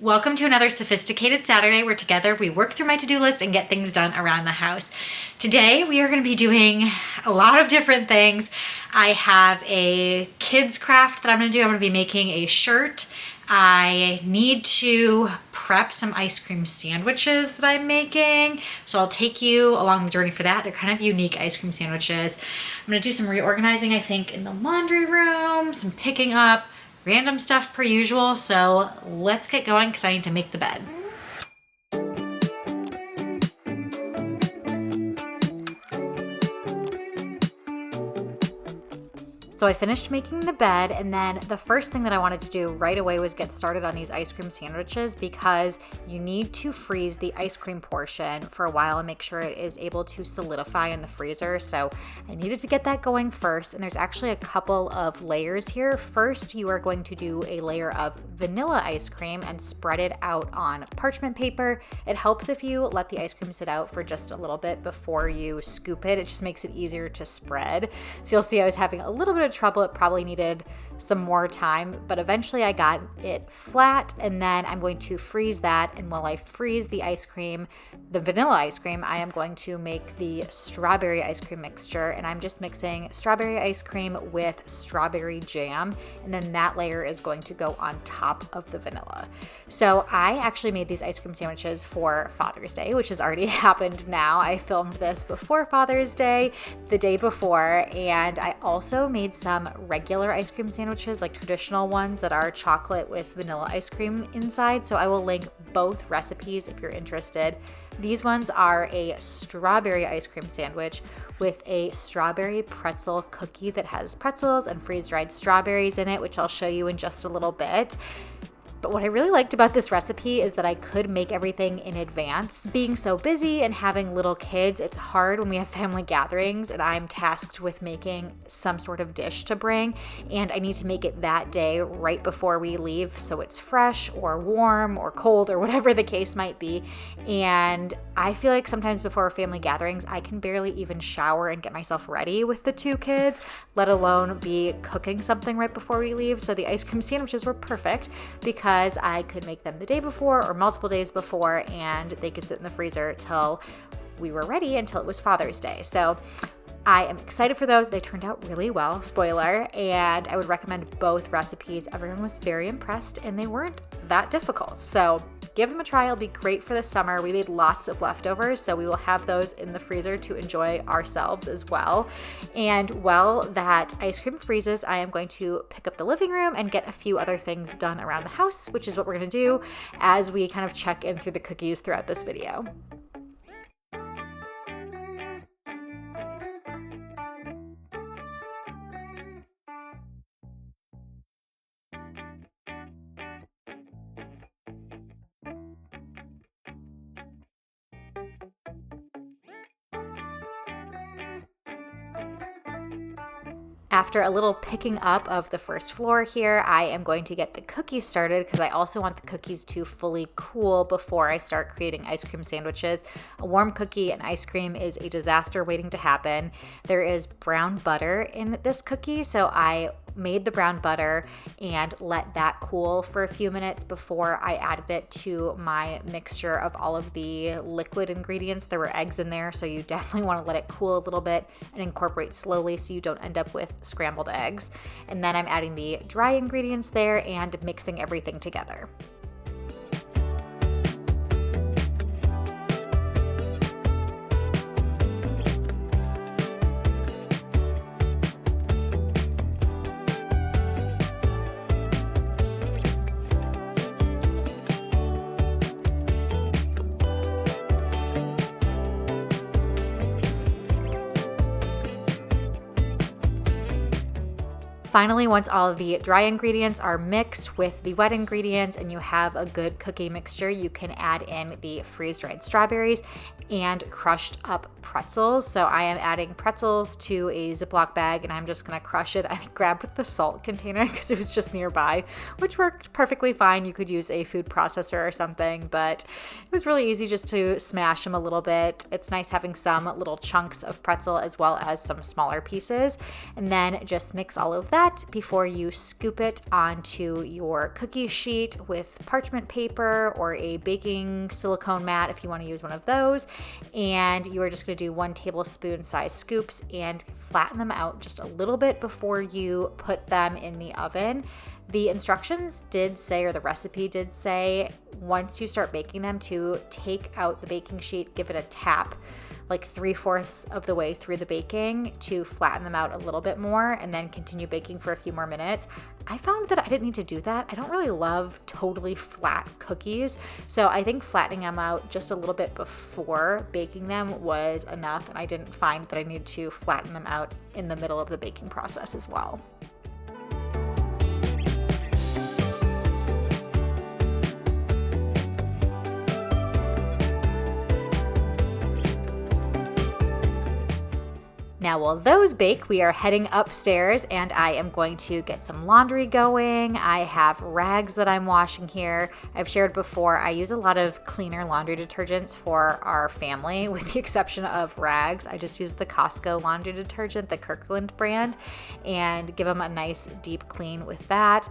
Welcome to another Sophisticated Saturday where together we work through my to-do list and get things done around the house. Today we are going to be doing a lot of different things. I have a kids craft that I'm going to do. I'm going to be making a shirt. I need to prep some ice cream sandwiches that I'm making. So I'll take you along the journey for that. They're kind of unique ice cream sandwiches. I'm going to do some reorganizing, I think, in the laundry room, some picking up, random stuff per usual. So let's get going because I need to make the bed. So I finished making the bed, and then the first thing that I wanted to do right away was get started on these ice cream sandwiches because you need to freeze the ice cream portion for a while and make sure it is able to solidify in the freezer. So I needed to get that going first, and there's actually a couple of layers here. First, you are going to do a layer of vanilla ice cream and spread it out on parchment paper. It helps if you let the ice cream sit out for just a little bit before you scoop it. It just makes it easier to spread. So you'll see I was having a little bit of trouble. It probably needed some more time, but eventually I got it flat, and then I'm going to freeze that. And while I freeze the ice cream, the vanilla ice cream, I am going to make the strawberry ice cream mixture, and I'm just mixing strawberry ice cream with strawberry jam, and then that layer is going to go on top of the vanilla. So I actually made these ice cream sandwiches for Father's Day, which has already happened now. I filmed this before Father's Day, the day before, and I also made some regular ice cream sandwiches, like traditional ones that are chocolate with vanilla ice cream inside. So I will link both recipes if you're interested. These ones are a strawberry ice cream sandwich with a strawberry pretzel cookie that has pretzels and freeze-dried strawberries in it, which I'll show you in just a little bit. But what I really liked about this recipe is that I could make everything in advance. Being so busy and having little kids, it's hard when we have family gatherings and I'm tasked with making some sort of dish to bring, and I need to make it that day right before we leave so it's fresh or warm or cold or whatever the case might be. And I feel like sometimes before family gatherings, I can barely even shower and get myself ready with the two kids, let alone be cooking something right before we leave. So the ice cream sandwiches were perfect because I could make them the day before or multiple days before, and they could sit in the freezer till we were ready, until it was Father's Day. So I am excited for those. They turned out really well, spoiler, and I would recommend both recipes. Everyone was very impressed and they weren't that difficult. So give them a try. It'll be great for the summer. We made lots of leftovers, so we will have those in the freezer to enjoy ourselves as well. And while that ice cream freezes, I am going to pick up the living room and get a few other things done around the house, which is what we're going to do as we kind of check in through the cookies throughout this video. After a little picking up of the first floor here, I am going to get the cookies started because I also want the cookies to fully cool before I start creating ice cream sandwiches. A warm cookie and ice cream is a disaster waiting to happen. There is brown butter in this cookie, so I made the brown butter and let that cool for a few minutes before I added it to my mixture of all of the liquid ingredients. There were eggs in there, so you definitely want to let it cool a little bit and incorporate slowly so you don't end up with scrambled eggs. And then I'm adding the dry ingredients there and mixing everything together. Finally, once all of the dry ingredients are mixed with the wet ingredients and you have a good cookie mixture, you can add in the freeze-dried strawberries and crushed up pretzels. So I am adding pretzels to a Ziploc bag and I'm just gonna crush it. I grabbed the salt container because it was just nearby, which worked perfectly fine. You could use a food processor or something, but it was really easy just to smash them a little bit. It's nice having some little chunks of pretzel as well as some smaller pieces, and then just mix all of that that before you scoop it onto your cookie sheet with parchment paper or a baking silicone mat if you want to use one of those. And you are just going to do 1 tablespoon size scoops and flatten them out just a little bit before you put them in the oven. The instructions did say, or the recipe did say, once you start baking them to take out the baking sheet, give it a tap like 3/4 of the way through the baking to flatten them out a little bit more, and then continue baking for a few more minutes. I found that I didn't need to do that. I don't really love totally flat cookies, so I think flattening them out just a little bit before baking them was enough, and I didn't find that I needed to flatten them out in the middle of the baking process as well. Now, while those bake, we are heading upstairs and I am going to get some laundry going. I have rags that I'm washing here. I've shared before, I use a lot of cleaner laundry detergents for our family, with the exception of rags. I just use the Costco laundry detergent, the Kirkland brand, and give them a nice deep clean with that.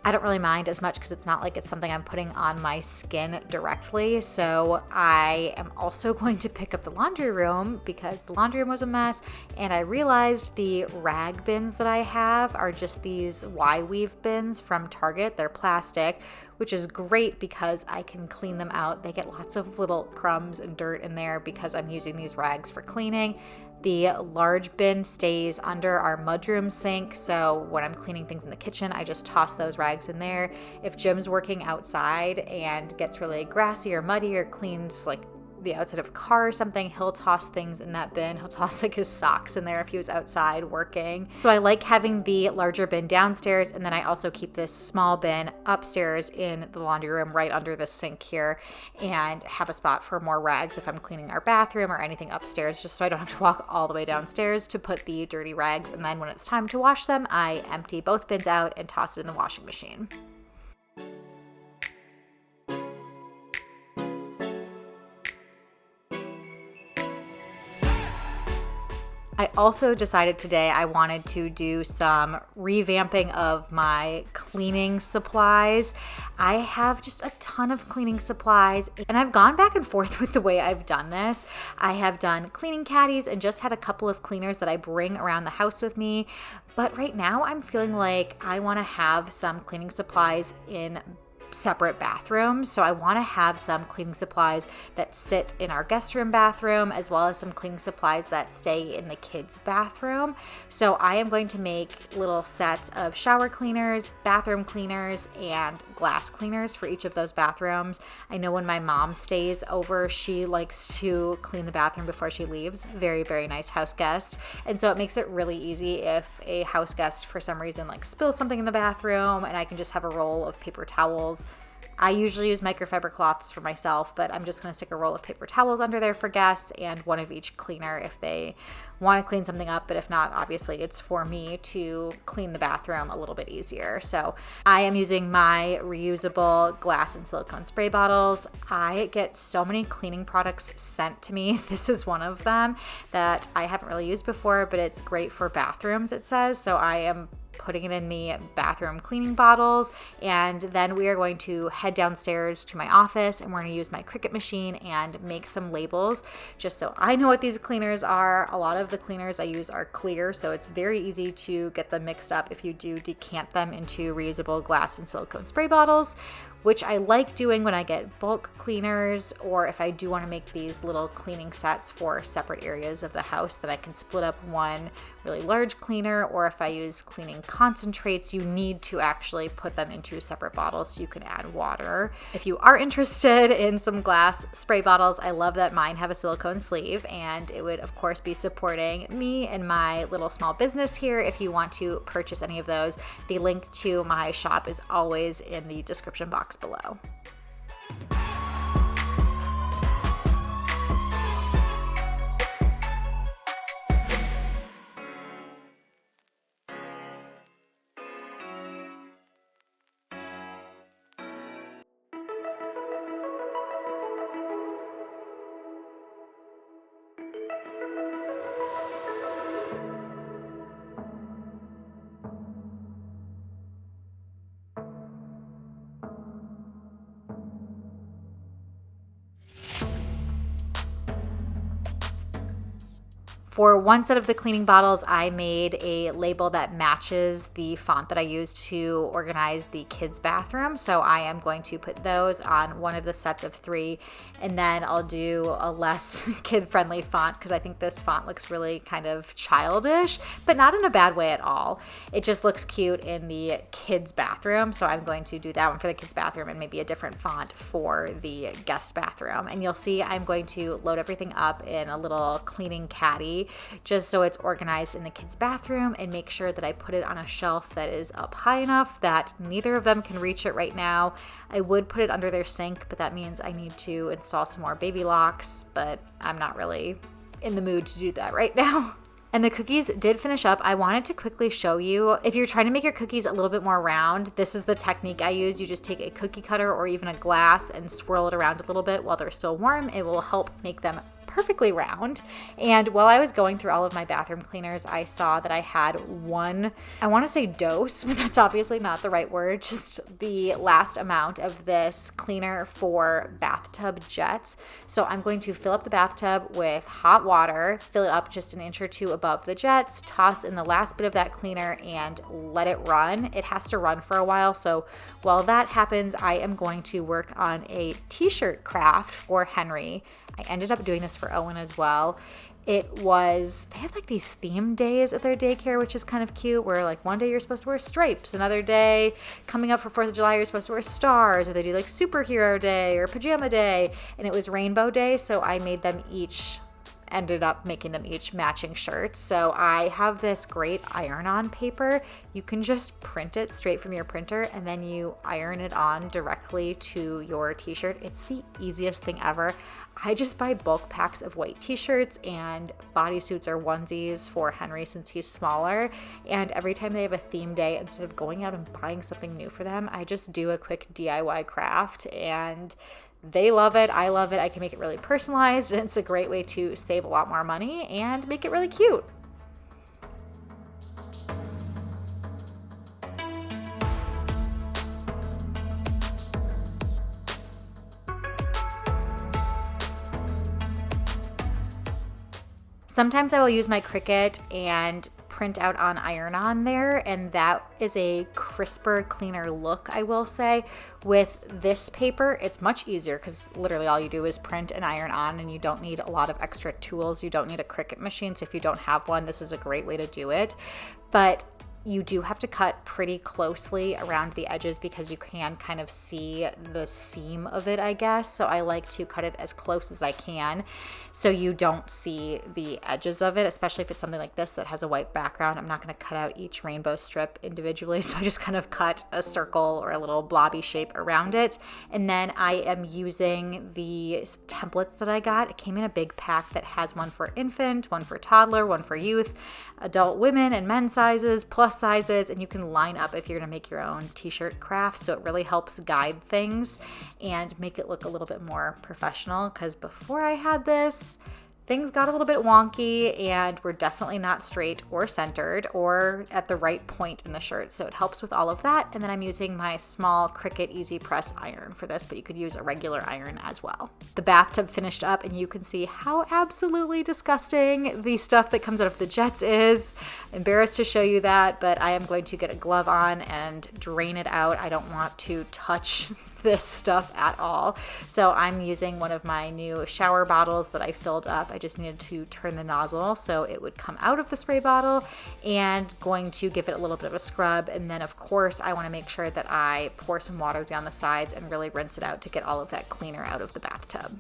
I don't really mind as much because it's not like it's something I'm putting on my skin directly. So I am also going to pick up the laundry room because the laundry room was a mess. And I realized the rag bins that I have are just these Y-weave bins from Target. They're plastic, which is great because I can clean them out. They get lots of little crumbs and dirt in there because I'm using these rags for cleaning. The large bin stays under our mudroom sink, so when I'm cleaning things in the kitchen, I just toss those rags in there. If Jim's working outside and gets really grassy or muddy or cleans like the outside of a car or something, he'll toss things in that bin. He'll toss like his socks in there if he was outside working. So I like having the larger bin downstairs, and then I also keep this small bin upstairs in the laundry room right under the sink here, and have a spot for more rags if I'm cleaning our bathroom or anything upstairs, just so I don't have to walk all the way downstairs to put the dirty rags. And then when it's time to wash them, I empty both bins out and toss it in the washing machine. I also decided today I wanted to do some revamping of my cleaning supplies. I have just a ton of cleaning supplies, and I've gone back and forth with the way I've done this. I have done cleaning caddies and just had a couple of cleaners that I bring around the house with me. But right now I'm feeling like I want to have some cleaning supplies in separate bathrooms. So I want to have some cleaning supplies that sit in our guest room bathroom, as well as some cleaning supplies that stay in the kids' bathroom. So I am going to make little sets of shower cleaners, bathroom cleaners, and glass cleaners for each of those bathrooms. I know when my mom stays over, she likes to clean the bathroom before she leaves. Very, very nice house guest. And so it makes it really easy if a house guest for some reason like spills something in the bathroom, and I can just have a roll of paper towels. I usually use microfiber cloths for myself, but I'm just going to stick a roll of paper towels under there for guests and one of each cleaner if they want to clean something up. But if not, obviously it's for me to clean the bathroom a little bit easier. So I am using my reusable glass and silicone spray bottles. I get so many cleaning products sent to me. This is one of them that I haven't really used before, but it's great for bathrooms, it says. So I am putting it in the bathroom cleaning bottles, and then we are going to head downstairs to my office, and we're going to use my Cricut machine and make some labels just so I know what these cleaners are. A lot of the cleaners I use are clear, so it's very easy to get them mixed up if you do decant them into reusable glass and silicone spray bottles, which I like doing when I get bulk cleaners, or if I do want to make these little cleaning sets for separate areas of the house, then I can split up one really large cleaner. Or if I use cleaning concentrates, you need to actually put them into separate bottles so you can add water. If you are interested in some glass spray bottles, I love that mine have a silicone sleeve, and it would of course be supporting me and my little small business here if you want to purchase any of those. The link to my shop is always in the description box below. For one set of the cleaning bottles, I made a label that matches the font that I used to organize the kids' bathroom. So I am going to put those on one of the sets of 3, and then I'll do a less kid-friendly font because I think this font looks really kind of childish, but not in a bad way at all. It just looks cute in the kids' bathroom. So I'm going to do that one for the kids' bathroom and maybe a different font for the guest bathroom. And you'll see I'm going to load everything up in a little cleaning caddy just so it's organized in the kids' bathroom, and make sure that I put it on a shelf that is up high enough that neither of them can reach it right now. I would put it under their sink, but that means I need to install some more baby locks, but I'm not really in the mood to do that right now. And the cookies did finish up. I wanted to quickly show you, if you're trying to make your cookies a little bit more round, this is the technique I use. You just take a cookie cutter or even a glass and swirl it around a little bit while they're still warm. It will help make them perfectly round. And while I was going through all of my bathroom cleaners, I saw that I had one, I want to say dose, but that's obviously not the right word, just the last amount of this cleaner for bathtub jets. So I'm going to fill up the bathtub with hot water, fill it up just an inch or 2 above the jets, toss in the last bit of that cleaner and let it run. It has to run for a while. So while that happens, I am going to work on a t-shirt craft for Henry. I ended up doing this for Owen as well. They have like these theme days at their daycare, which is kind of cute, where like one day you're supposed to wear stripes, another day coming up for 4th of July, you're supposed to wear stars, or they do like superhero day or pajama day, and it was rainbow day. So I ended up making them each matching shirts. So I have this great iron-on paper. You can just print it straight from your printer and then you iron it on directly to your t-shirt. It's the easiest thing ever. I just buy bulk packs of white t-shirts and bodysuits or onesies for Henry since he's smaller. And every time they have a theme day, instead of going out and buying something new for them, I just do a quick DIY craft, and they love it. I love it. I can make it really personalized, and it's a great way to save a lot more money and make it really cute. Sometimes I will use my Cricut and print out on iron-on there, and that is a crisper, cleaner look, I will say. With this paper, it's much easier because literally all you do is print and iron on, and you don't need a lot of extra tools. You don't need a Cricut machine, so if you don't have one, this is a great way to do it. But you do have to cut pretty closely around the edges because you can kind of see the seam of it, I guess. So I like to cut it as close as I can so you don't see the edges of it, especially if it's something like this that has a white background. I'm not going to cut out each rainbow strip individually, so I just kind of cut a circle or a little blobby shape around it. And then I am using the templates that I got. It came in a big pack that has one for infant, one for toddler, one for youth, adult women and men's sizes, plus sizes, and you can line up if you're going to make your own t-shirt craft. So it really helps guide things and make it look a little bit more professional, because before I had this, things got a little bit wonky and were definitely not straight or centered or at the right point in the shirt. So it helps with all of that. And then I'm using my small Cricut Easy Press iron for this, but you could use a regular iron as well. The bathtub finished up, and you can see how absolutely disgusting the stuff that comes out of the jets is. Embarrassed to show you that, but I am going to get a glove on and drain it out. I don't want to touch this stuff at all. So I'm using one of my new shower bottles that I filled up. I just needed to turn the nozzle so it would come out of the spray bottle, and going to give it a little bit of a scrub. And then of course I want to make sure that I pour some water down the sides and really rinse it out to get all of that cleaner out of the bathtub.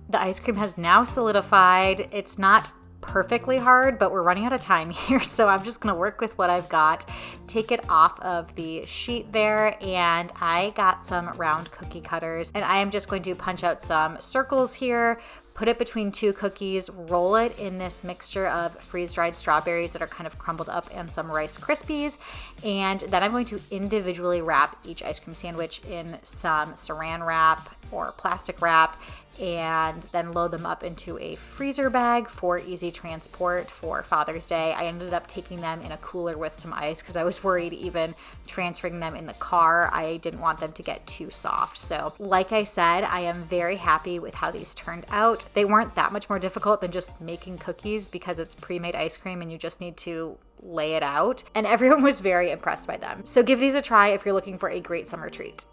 The ice cream has now solidified. It's not perfectly hard, but we're running out of time here, so I'm just gonna work with what I've got. Take it off of the sheet there, and I got some round cookie cutters, and I am just going to punch out some circles here, put it between two cookies, roll it in this mixture of freeze-dried strawberries that are kind of crumbled up and some Rice Krispies. And then I'm going to individually wrap each ice cream sandwich in some saran wrap or plastic wrap, and then load them up into a freezer bag for easy transport for Father's Day. I ended up taking them in a cooler with some ice because I was worried even transferring them in the car, I didn't want them to get too soft. So like I said, I am very happy with how these turned out. They weren't that much more difficult than just making cookies because it's pre-made ice cream and you just need to lay it out. And everyone was very impressed by them. So give these a try if you're looking for a great summer treat.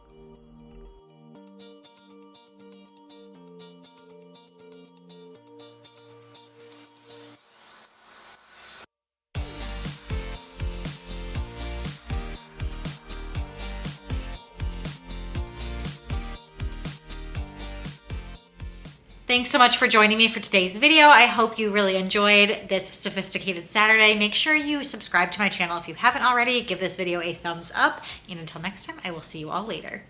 Thanks so much for joining me for today's video. I hope you really enjoyed this sophisticated Saturday. Make sure you subscribe to my channel if you haven't already. Give this video a thumbs up. And until next time, I will see you all later.